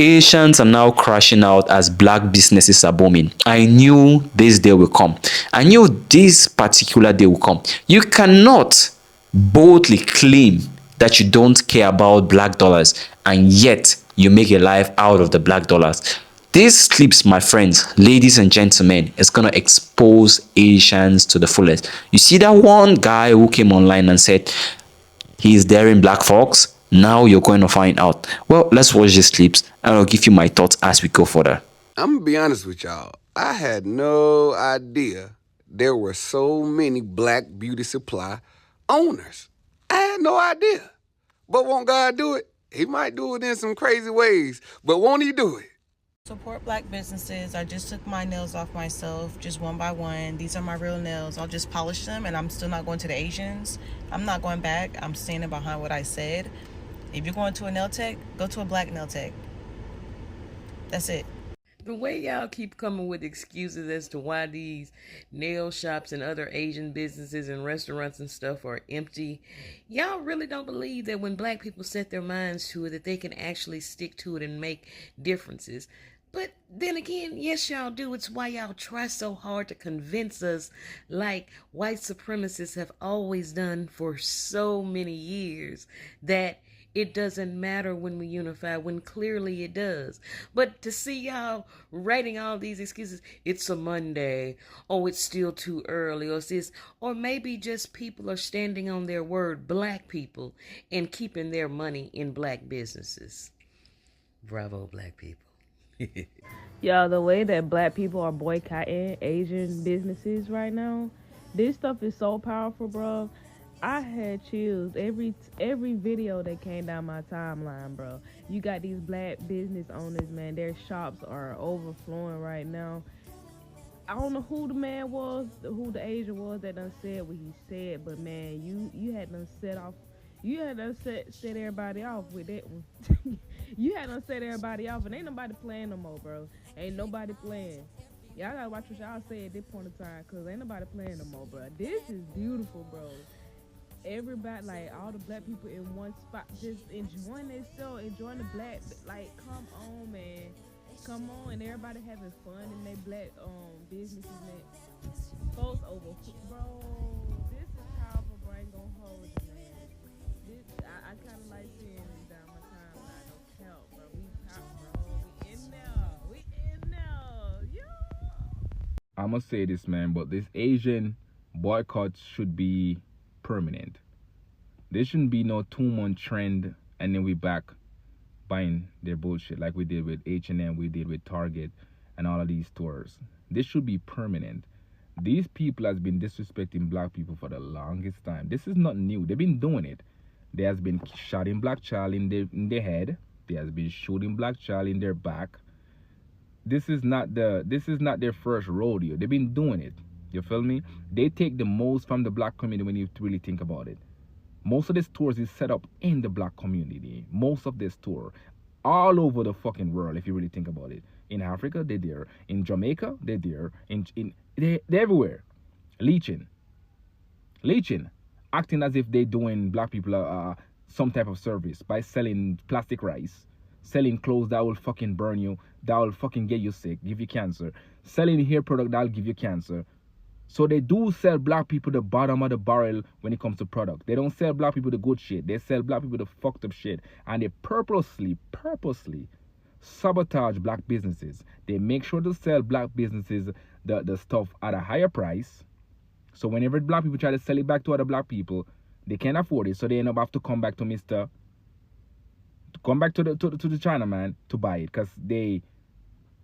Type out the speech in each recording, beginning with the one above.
Asians are now crashing out as black businesses are booming. I knew this day will come. I knew this particular day will come. You cannot boldly claim that you don't care about black dollars and yet you make a life out of the black dollars. This clips, my friends, ladies and gentlemen, is going to expose Asians to the fullest. You see that one guy who came online and said, he is daring black folks. Now you're going to find out. Well, let's watch these clips and I'll give you my thoughts as we go further. I'm gonna be honest with y'all. I had no idea there were so many black beauty supply owners. I had no idea. But won't God do it? He might do it in some crazy ways, but won't he do it? Support black businesses. I just took my nails off myself, just one by one. These are my real nails. I'll just polish them, and I'm still not going to the Asians. I'm not going back. I'm standing behind what I said. If you're going to a nail tech, go to a black nail tech. That's it. The way y'all keep coming with excuses as to why these nail shops and other Asian businesses and restaurants and stuff are empty, y'all really don't believe that when black people set their minds to it, that they can actually stick to it and make differences. But then again, yes, y'all do. It's why y'all try so hard to convince us, like white supremacists have always done for so many years, that it doesn't matter when we unify, when clearly it does. But to see y'all writing all these excuses, it's a Monday, oh, it's still too early, or it's this, or maybe just people are standing on their word, black people, and keeping their money in black businesses. Bravo, black people. Y'all, the way that black people are boycotting Asian businesses right now, this stuff is so powerful, bro. I had chills every video that came down my timeline, bro. You got these black business owners, man. Their shops are overflowing right now. I don't know who the man was, who the Asian was that done said what he said, but man, you had done set everybody off with that one. You had done set everybody off, and ain't nobody playing no more, bro. Ain't nobody playing. Y'all gotta watch what y'all say at this point in time, cause ain't nobody playing no more, bro. This is beautiful, bro. Everybody, like all the black people in one spot, just enjoying themselves, enjoying the black, like, come on, man, come on, and everybody having fun in their black businesses, man. Folks over, bro. This is powerful, bro. I ain't gonna hold you, man. This, I kind of like seeing it down my timeline. Don't count, bro. We top, bro. We in there. We in there. Yeah. I'm gonna say this, man, but this Asian boycott should be permanent. There shouldn't be no 2-month trend and then we back buying their bullshit like we did with H&M, we did with Target and all of these stores. This should be permanent. These people has been disrespecting black people for the longest time. This is not new. They've been doing it. There has been shooting black child in their head. There has been shooting black child in their back. This is not their first rodeo. They've been doing it. You feel me? They take the most from the black community when you really think about it. Most of the stores is set up in the black community. Most of the store, all over the fucking world, if you really think about it. In Africa, they're there. In Jamaica, they're there. They're everywhere. Leeching, acting as if they're doing black people some type of service by selling plastic rice, selling clothes that will fucking burn you, that will fucking get you sick, give you cancer, selling hair product that will give you cancer. So they do sell black people the bottom of the barrel when it comes to product. They don't sell black people the good shit. They sell black people the fucked up shit. And they purposely sabotage black businesses. They make sure to sell black businesses the stuff at a higher price. So whenever black people try to sell it back to other black people, they can't afford it. So they end up have to come back to the China man to buy it, because they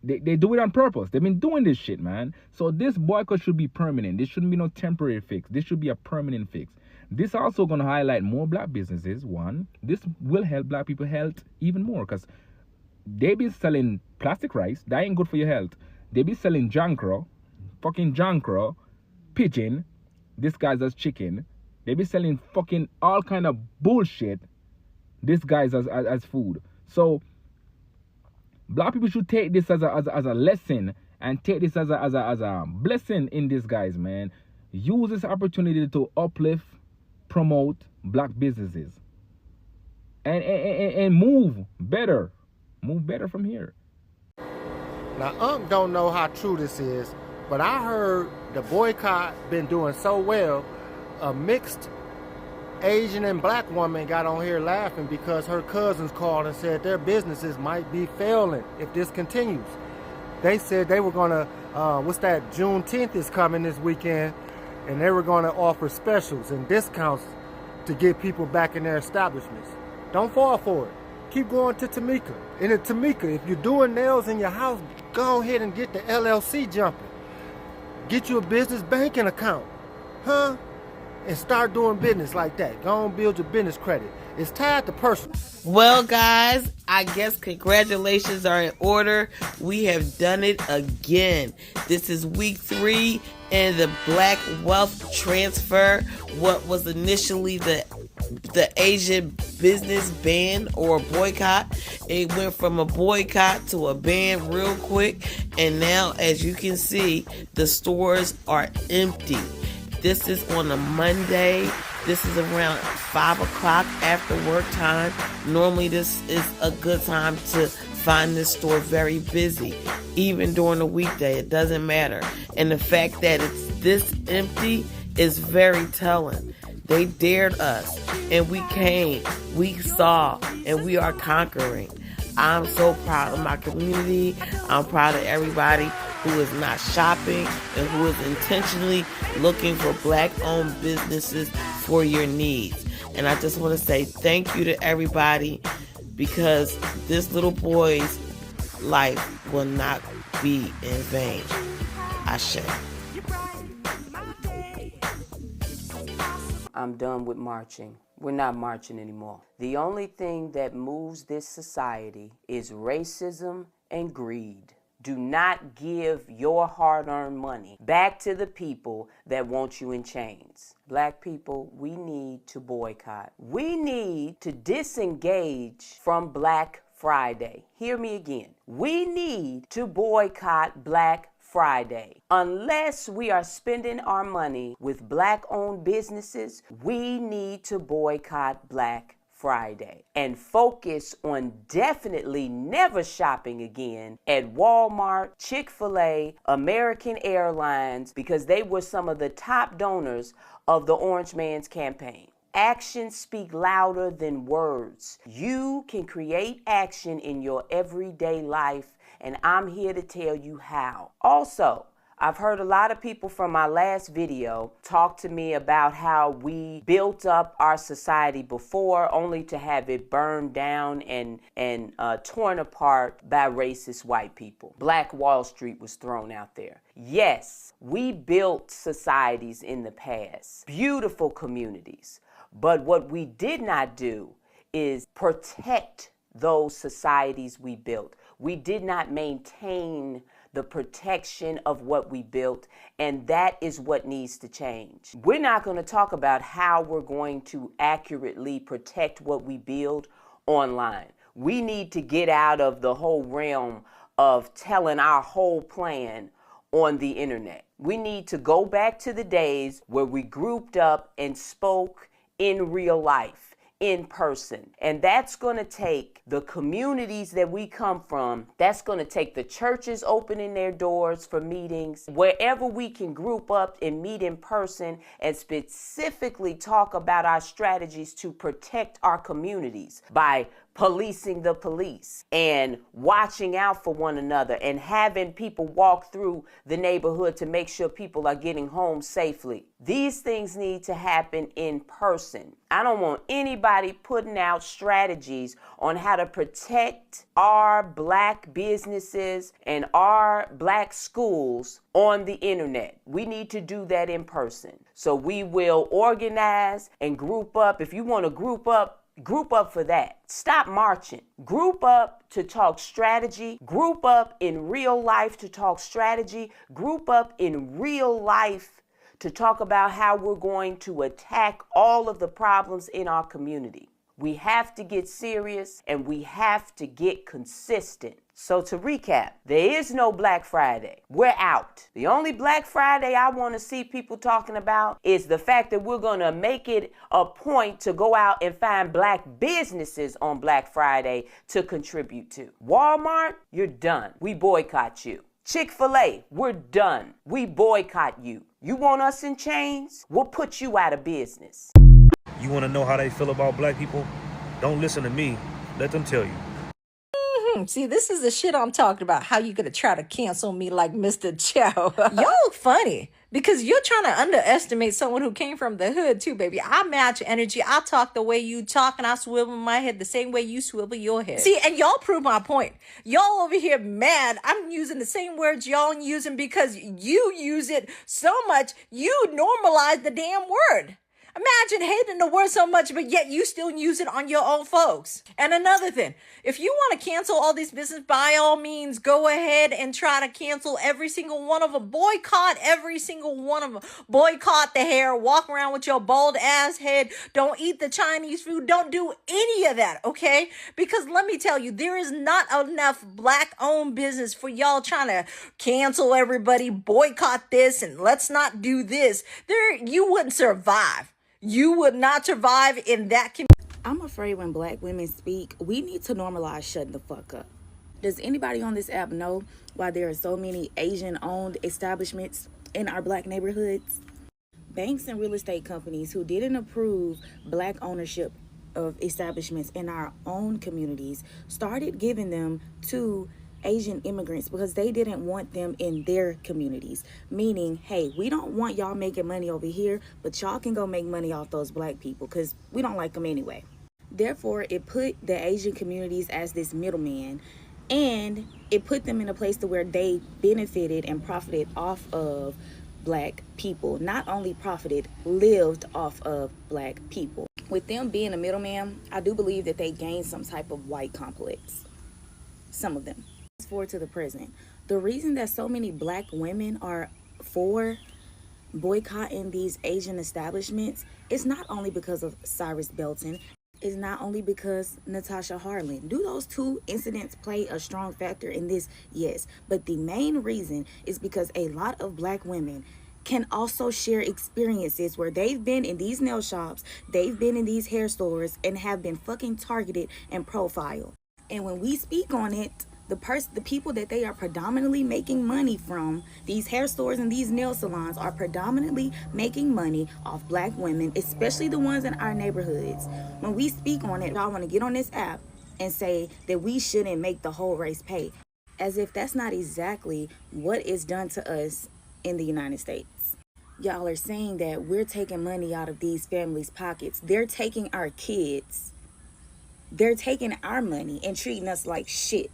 do it on purpose. They've been doing this shit, man. So this boycott should be permanent. This shouldn't be no temporary fix. This should be a permanent fix. This also going to highlight more black businesses. One, this will help black people health even more, because they be selling plastic rice. That ain't good for your health. They be selling fucking jankro, pigeon, disguised as chicken. They be selling fucking all kind of bullshit disguised as food. So black people should take this as a lesson and take this as a blessing in disguise, man. Use this opportunity to uplift, promote black businesses, and move better. move better from here. Now, Unc don't know how true this is, but I heard the boycott been doing so well, a mixed Asian and black woman got on here laughing because her cousins called and said their businesses might be failing if this continues. They said they were gonna, Juneteenth is coming this weekend, and they were gonna offer specials and discounts to get people back in their establishments. Don't fall for it. Keep going to Tamika. And in Tamika, if you're doing nails in your house, go ahead and get the LLC jumping. Get you a business banking account, and start doing business like that. Go on, build your business credit. It's tied to personal. Well, guys, I guess congratulations are in order. We have done it again. This is week 3 in the Black Wealth Transfer. What was initially the Asian business ban or boycott. It went from a boycott to a ban real quick. And now, as you can see, the stores are empty. This is on a Monday. This is around 5 o'clock after work time. Normally this is a good time to find this store very busy. Even during the weekday, it doesn't matter. And the fact that it's this empty is very telling. They dared us, and we came, we saw, and we are conquering. I'm so proud of my community. I'm proud of everybody who is not shopping and who is intentionally looking for black-owned businesses for your needs. And I just want to say thank you to everybody, because this little boy's life will not be in vain. Ashe. I'm done with marching. We're not marching anymore. The only thing that moves this society is racism and greed. Do not give your hard-earned money back to the people that want you in chains. Black people, we need to boycott. We need to disengage from Black Friday. Hear me again. We need to boycott Black Friday. Unless we are spending our money with black-owned businesses, we need to boycott Black Friday and focus on definitely never shopping again at Walmart, Chick-fil-A, American Airlines, because they were some of the top donors of the Orange Man's campaign. Actions speak louder than words. You can create action in your everyday life, and I'm here to tell you how. Also, I've heard a lot of people from my last video talk to me about how we built up our society before only to have it burned down and torn apart by racist white people. Black Wall Street was thrown out there. Yes, we built societies in the past, beautiful communities. But what we did not do is protect those societies we built. We did not maintain the protection of what we built, and that is what needs to change. We're not going to talk about how we're going to accurately protect what we build online. We need to get out of the whole realm of telling our whole plan on the internet. We need to go back to the days where we grouped up and spoke in real life, in person. And that's going to take the communities that we come from. That's going to take the churches opening their doors for meetings. Wherever we can group up and meet in person and specifically talk about our strategies to protect our communities by policing the police and watching out for one another and having people walk through the neighborhood to make sure people are getting home safely. These things need to happen in person. I don't want anybody putting out strategies on how to protect our black businesses and our black schools on the internet. We need to do that in person. So we will organize and group up. If you want to group up for that. Stop marching. Group up to talk strategy. Group up in real life to talk strategy. Group up in real life to talk about how we're going to attack all of the problems in our community. We have to get serious and we have to get consistent. So to recap, there is no Black Friday. We're out. The only Black Friday I want to see people talking about is the fact that we're going to make it a point to go out and find Black businesses on Black Friday to contribute to. Walmart, you're done. We boycott you. Chick-fil-A, we're done. We boycott you. You want us in chains? We'll put you out of business. You want to know how they feel about black people? Don't listen to me. Let them tell you. See, this is the shit I'm talking about. How you gonna try to cancel me like Mr. Chow? Y'all funny. Because you're trying to underestimate someone who came from the hood too, baby. I match energy. I talk the way you talk, and I swivel my head the same way you swivel your head. See, and y'all prove my point. Y'all over here mad. I'm using the same words y'all using because you use it so much, you normalize the damn word. Imagine hating the word so much, but yet you still use it on your own folks. And another thing, if you want to cancel all these business, by all means, go ahead and try to cancel every single one of them. Boycott every single one of them. Boycott the hair. Walk around with your bald ass head. Don't eat the Chinese food. Don't do any of that, okay? Because let me tell you, there is not enough Black-owned business for y'all trying to cancel everybody, boycott this, and let's not do this. You wouldn't survive. You would not survive in that community. I'm afraid when Black women speak, we need to normalize shutting the fuck up. Does anybody on this app know why there are so many Asian-owned establishments in our Black neighborhoods? Banks and real estate companies who didn't approve Black ownership of establishments in our own communities started giving them to Asian immigrants because they didn't want them in their communities. Meaning, hey, we don't want y'all making money over here, but y'all can go make money off those Black people because we don't like them anyway. Therefore, it put the Asian communities as this middleman, and it put them in a place to where they benefited and profited off of Black people. Not only profited, lived off of Black people. With them being a middleman, I do believe that they gained some type of white complex. Some of them. Forward to the present, the reason that so many Black women are for boycotting these Asian establishments is not only because of Cyrus Belton, it's not only because Natasha Harlan. Do those two incidents play a strong factor in this? Yes, but the main reason is because a lot of Black women can also share experiences where they've been in these nail shops, they've been in these hair stores, and have been fucking targeted and profiled. And when we speak on it, the people that they are predominantly making money from, these hair stores and these nail salons, are predominantly making money off Black women, especially the ones in our neighborhoods. When we speak on it, y'all want to get on this app and say that we shouldn't make the whole race pay, as if that's not exactly what is done to us in the United States. Y'all are saying that we're taking money out of these families' pockets. They're taking our kids. They're taking our money and treating us like shit.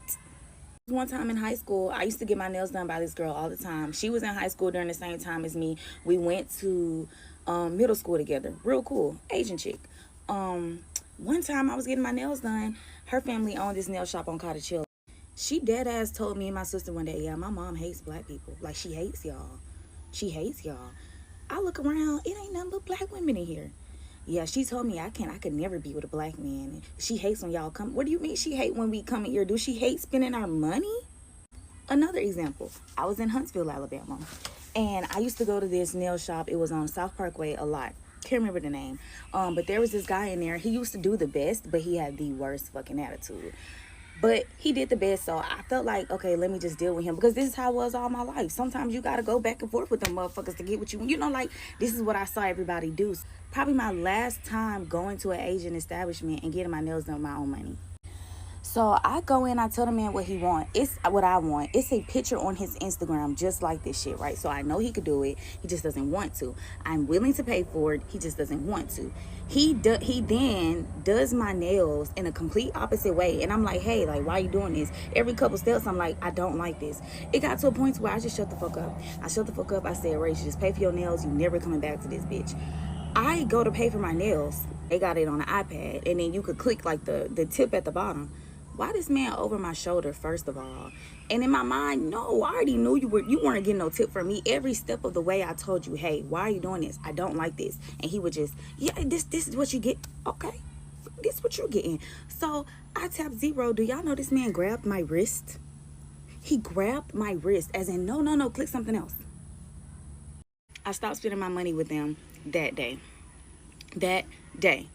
One time in high school, I used to get my nails done by this girl all the time. She was in high school during the same time as me. We went to middle school together. Real cool. Asian chick. One time I was getting my nails done. Her family owned this nail shop on Cottage Hill. She dead ass told me and my sister one day, yeah, my mom hates Black people. Like, she hates y'all. She hates y'all. I look around, it ain't nothing but Black women in here. Yeah, she told me I could never be with a Black man. She hates when y'all come. What do you mean she hate when we come in here? Do she hate spending our money? Another example, I was in Huntsville, Alabama, and I used to go to this nail shop. It was on South Parkway a lot. Can't remember the name. But there was this guy in there. He used to do the best, but he had the worst fucking attitude. But he did the best, so I felt like, okay, let me just deal with him, because this is how it was all my life. Sometimes you got to go back and forth with them motherfuckers to get what you want. You know, like, this is what I saw everybody do. Probably my last time going to an Asian establishment and getting my nails done with my own money. So I go in, I tell the man what he want. It's what I want. It's a picture on his Instagram just like this shit, right? So I know he could do it. He just doesn't want to. I'm willing to pay for it. He just doesn't want to. He then does my nails in a complete opposite way. And I'm like, hey, like, why are you doing this? Every couple steps, I'm like, I don't like this. It got to a point where I just shut the fuck up. I shut the fuck up. I said, Ray, you just pay for your nails. You never coming back to this bitch. I go to pay for my nails. They got it on the iPad. And then you could click like the tip at the bottom. Why this man over my shoulder, first of all? And in my mind, no, I already knew you weren't getting no tip from me. Every step of the way I told you, hey, why are you doing this? I don't like this. And he would just, yeah, this is what you get. Okay. This what you're getting. So I tapped zero. Do y'all know this man grabbed my wrist? He grabbed my wrist as in, no, click something else. I stopped spending my money with them that day. That day.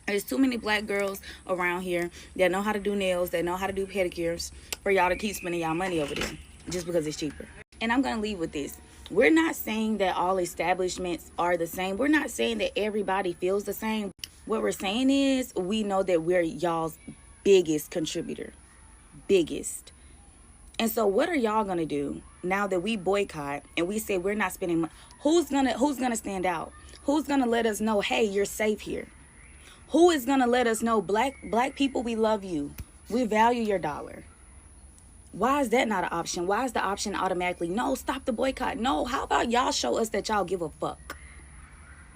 There's too many black girls around here that know how to do nails, that know how to do pedicures, for y'all to keep spending y'all money over there just because it's cheaper. And I'm going to leave with this. We're not saying that all establishments are the same. We're not saying that everybody feels the same. What we're saying is we know that we're y'all's biggest contributor. Biggest. And so what are y'all going to do now that we boycott and we say we're not spending money? Who's going to stand out? Who's going to let us know, hey, you're safe here? Who is going to let us know, black people, we love you. We value your dollar. Why is that not an option? Why is the option automatically, no, stop the boycott? No, how about y'all show us that y'all give a fuck?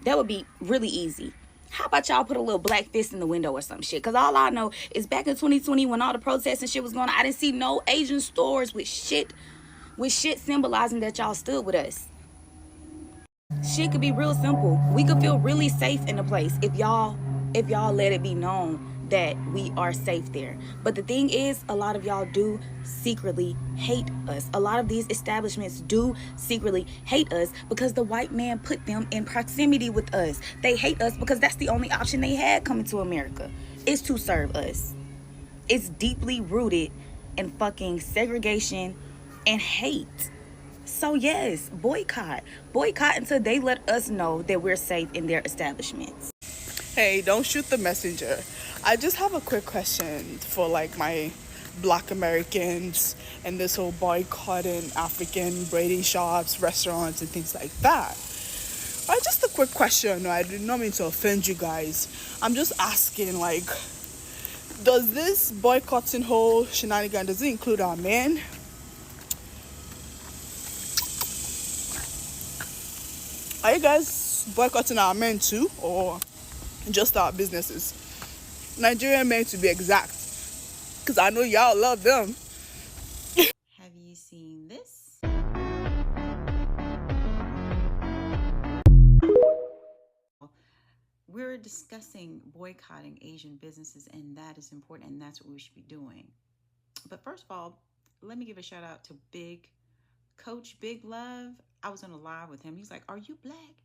That would be really easy. How about y'all put a little black fist in the window or some shit? Because all I know is back in 2020 when all the protests and shit was going on, I didn't see no Asian stores with shit symbolizing that y'all stood with us. Shit could be real simple. We could feel really safe in the place if y'all let it be known that we are safe there. But the thing is, a lot of y'all do secretly hate us. A lot of these establishments do secretly hate us because the white man put them in proximity with us. They hate us because that's the only option they had coming to America, is to serve us. It's deeply rooted in fucking segregation and hate. So yes, boycott until they let us know that we're safe in their establishments. Hey, don't shoot the messenger. I just have a quick question for like my Black Americans and this whole boycotting African braiding shops, restaurants, and things like that. Just a quick question. I did not mean to offend you guys. I'm just asking, like, does this boycotting whole shenanigan, does it include our men? Are you guys boycotting our men too, or just our businesses? Nigerian men to be exact, because I know y'all love them. Have you seen this? We're discussing boycotting Asian businesses, and that is important, and that's what we should be doing. But first of all, let me give a shout out to Coach Big Love. I was on a live with him. He's like, "Are you black?"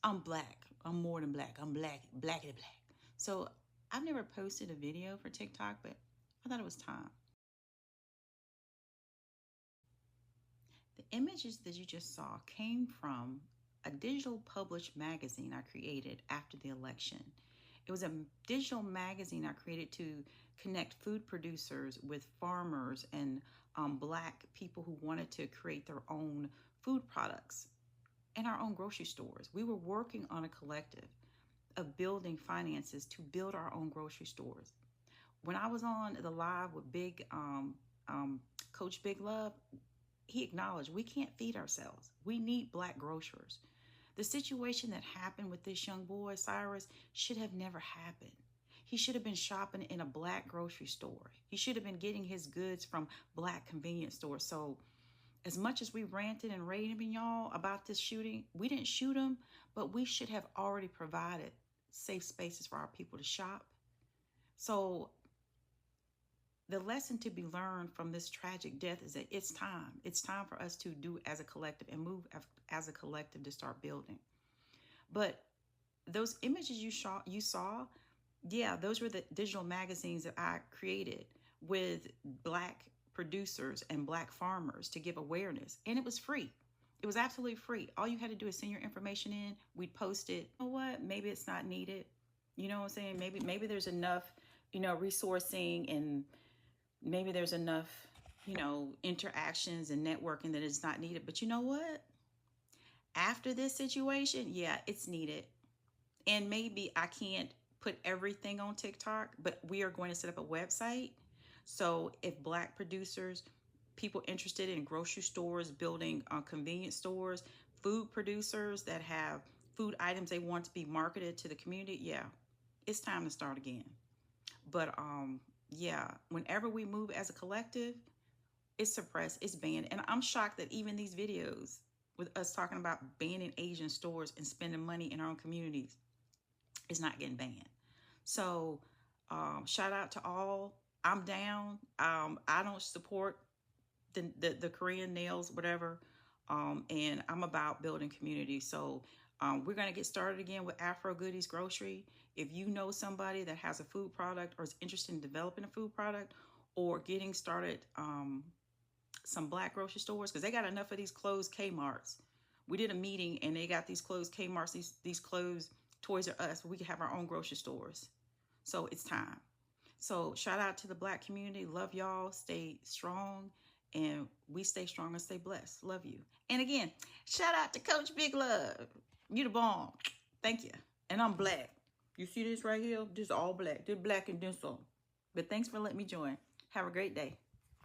I'm black. I'm more than black. I'm blackity black. So I've never posted a video for TikTok, but I thought it was time. The images that you just saw came from a digital published magazine I created after the election. It was a digital magazine I created to connect food producers with farmers and black people who wanted to create their own food products in our own grocery stores. We were working on a collective of building finances to build our own grocery stores. When I was on the live with Coach Big Love, he acknowledged we can't feed ourselves. We need black grocers. The situation that happened with this young boy, Cyrus, should have never happened. He should have been shopping in a black grocery store. He should have been getting his goods from black convenience stores. So as much as we ranted and raved y'all about this shooting, we didn't shoot him, but we should have already provided safe spaces for our people to shop. So the lesson to be learned from this tragic death is that it's time. It's time for us to do as a collective and move as a collective to start building. But those images you saw, yeah, those were the digital magazines that I created with black producers and black farmers to give awareness. And it was free. It was absolutely free. All you had to do is send your information in. We'd post it. You know what? Maybe it's not needed. You know what I'm saying? Maybe there's enough, resourcing, and maybe there's enough, interactions and networking that it's not needed. But you know what? After this situation, yeah, it's needed. And maybe I can't put everything on TikTok, but we are going to set up a website. So if black producers, people interested in grocery stores, building convenience stores, food producers that have food items they want to be marketed to the community, yeah, it's time to start again. But yeah, whenever we move as a collective, it's suppressed, it's banned. And I'm shocked that even these videos with us talking about banning Asian stores and spending money in our own communities is not getting banned. So shout out to all. I'm down. I don't support the Korean nails, whatever. And I'm about building community. So we're going to get started again with Afro Goodies Grocery. If you know somebody that has a food product or is interested in developing a food product or getting started some black grocery stores, because they got enough of these closed Kmarts. We did a meeting and they got these closed Kmarts, these closed Toys R Us, where we can have our own grocery stores. So it's time. So shout out to the black community. Love y'all. Stay strong. And we stay strong and stay blessed. Love you. And again, shout out to Coach Big Love. You the bomb. Thank you. And I'm black. You see this right here? This is all black. This black and this some. But thanks for letting me join. Have a great day.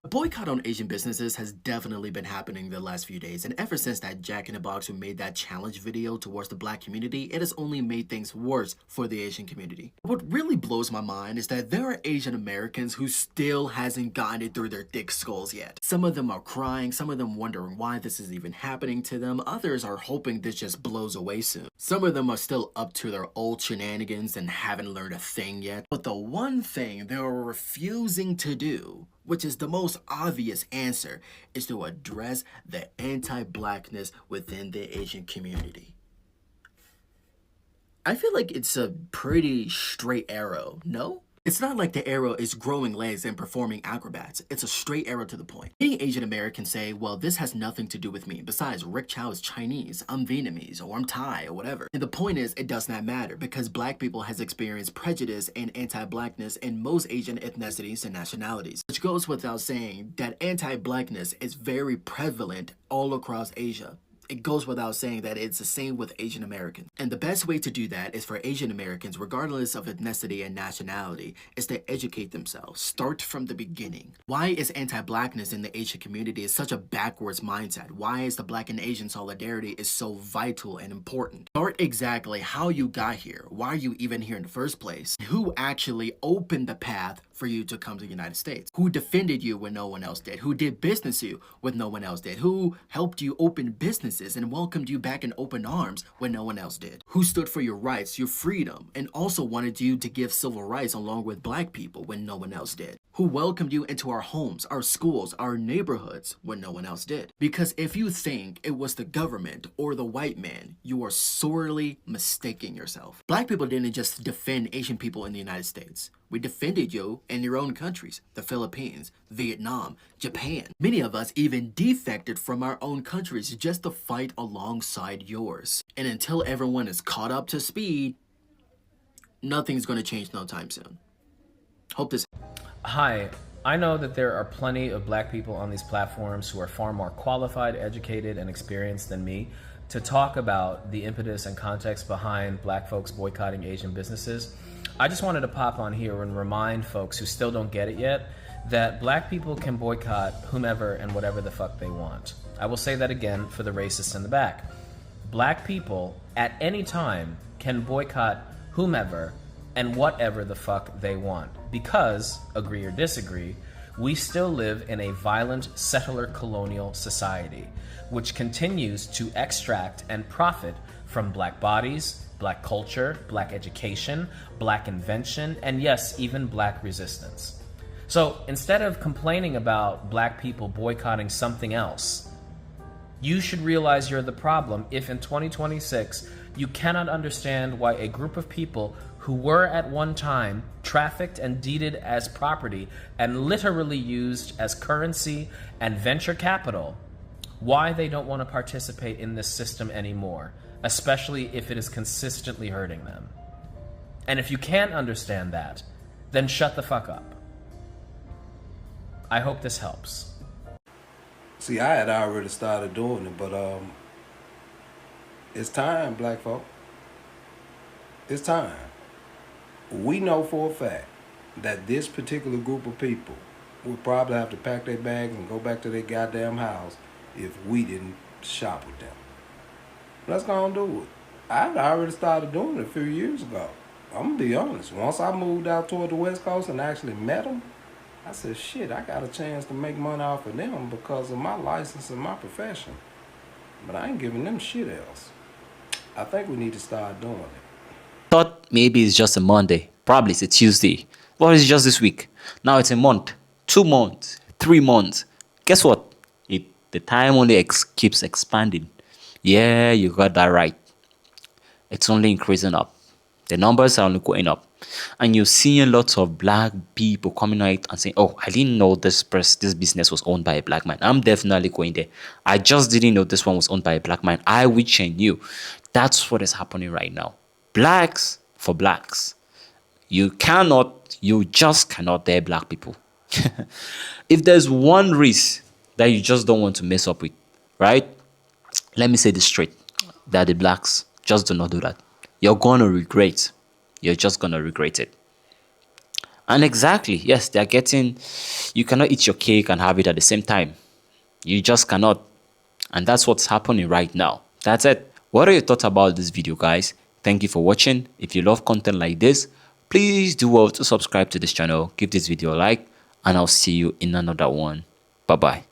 A boycott on Asian businesses has definitely been happening the last few days, and ever since that Jack in the Box who made that challenge video towards the black community, it has only made things worse for the Asian community. What really blows my mind is that there are Asian Americans who still hasn't gotten it through their thick skulls yet. Some of them are crying, some of them wondering why this is even happening to them, others are hoping this just blows away soon. Some of them are still up to their old shenanigans and haven't learned a thing yet, but the one thing they are refusing to do, which is the most obvious answer, is to address the anti-blackness within the Asian community. I feel like it's a pretty straight arrow, no? It's not like the arrow is growing legs and performing acrobats. It's a straight arrow to the point. Many Asian Americans say, well, this has nothing to do with me. Besides, Rick Chow is Chinese, I'm Vietnamese, or I'm Thai, or whatever. And the point is, it does not matter because black people has experienced prejudice and anti-blackness in most Asian ethnicities and nationalities. Which goes without saying that anti-blackness is very prevalent all across Asia. It goes without saying that it's the same with Asian Americans. And the best way to do that is for Asian Americans, regardless of ethnicity and nationality, is to educate themselves. Start from the beginning. Why is anti-blackness in the Asian community such a backwards mindset? Why is the black and Asian solidarity is so vital and important? Start exactly how you got here. Why are you even here in the first place? Who actually opened the path for you to come to the United States? Who defended you when no one else did? Who did business you when no one else did? Who helped you open businesses and welcomed you back in open arms when no one else did? Who stood for your rights, your freedom, and also wanted you to give civil rights along with black people when no one else did? Who welcomed you into our homes, our schools, our neighborhoods when no one else did? Because if you think it was the government or the white man, you are sorely mistaking yourself. Black people didn't just defend Asian people in the United States. We defended you in your own countries, the Philippines, Vietnam, Japan. Many of us even defected from our own countries just to fight alongside yours. And until everyone is caught up to speed, nothing's going to change no time soon. Hope this... Hi, I know that there are plenty of black people on these platforms who are far more qualified, educated, and experienced than me to talk about the impetus and context behind black folks boycotting Asian businesses. I just wanted to pop on here and remind folks who still don't get it yet that black people can boycott whomever and whatever the fuck they want. I will say that again for the racists in the back. Black people at any time can boycott whomever and whatever the fuck they want because, agree or disagree, we still live in a violent settler colonial society which continues to extract and profit from black bodies, black culture, black education, black invention, and yes, even black resistance. So instead of complaining about black people boycotting something else, you should realize you're the problem if in 2026 you cannot understand why a group of people who were at one time trafficked and deeded as property and literally used as currency and venture capital, why they don't want to participate in this system anymore, especially if it is consistently hurting them. And if you can't understand that, then shut the fuck up. I hope this helps. See, I had already started doing it, but it's time, black folk. It's time. We know for a fact that this particular group of people would probably have to pack their bags and go back to their goddamn house if we didn't shop with them. Let's go and do it. I already started doing it a few years ago. I'm gonna be honest. Once I moved out toward the West Coast and actually met them, I said, shit, I got a chance to make money off of them because of my license and my profession. But I ain't giving them shit else. I think we need to start doing it. Thought maybe it's just a Monday. Probably it's a Tuesday. Well, it's just this week. Now it's a month, 2 months, 3 months. Guess what? The time only keeps expanding. Yeah, you got that right. It's only increasing up. The numbers are only going up. And you're seeing lots of black people coming out and saying, oh, I didn't know this business was owned by a black man. I'm definitely going there. I just didn't know this one was owned by a black man. I wish I knew. That's what is happening right now. Blacks for blacks. You just cannot dare black people. If there's one race that you just don't want to mess up with, right? Let me say this straight. That the blacks. Just do not do that. You're gonna regret. You're just gonna regret it. And exactly, yes, they're getting, you cannot eat your cake and have it at the same time. You just cannot. And that's what's happening right now. That's it. What are your thoughts about this video, guys? Thank you for watching. If you love content like this, please do well to subscribe to this channel, give this video a like, and I'll see you in another one. Bye-bye.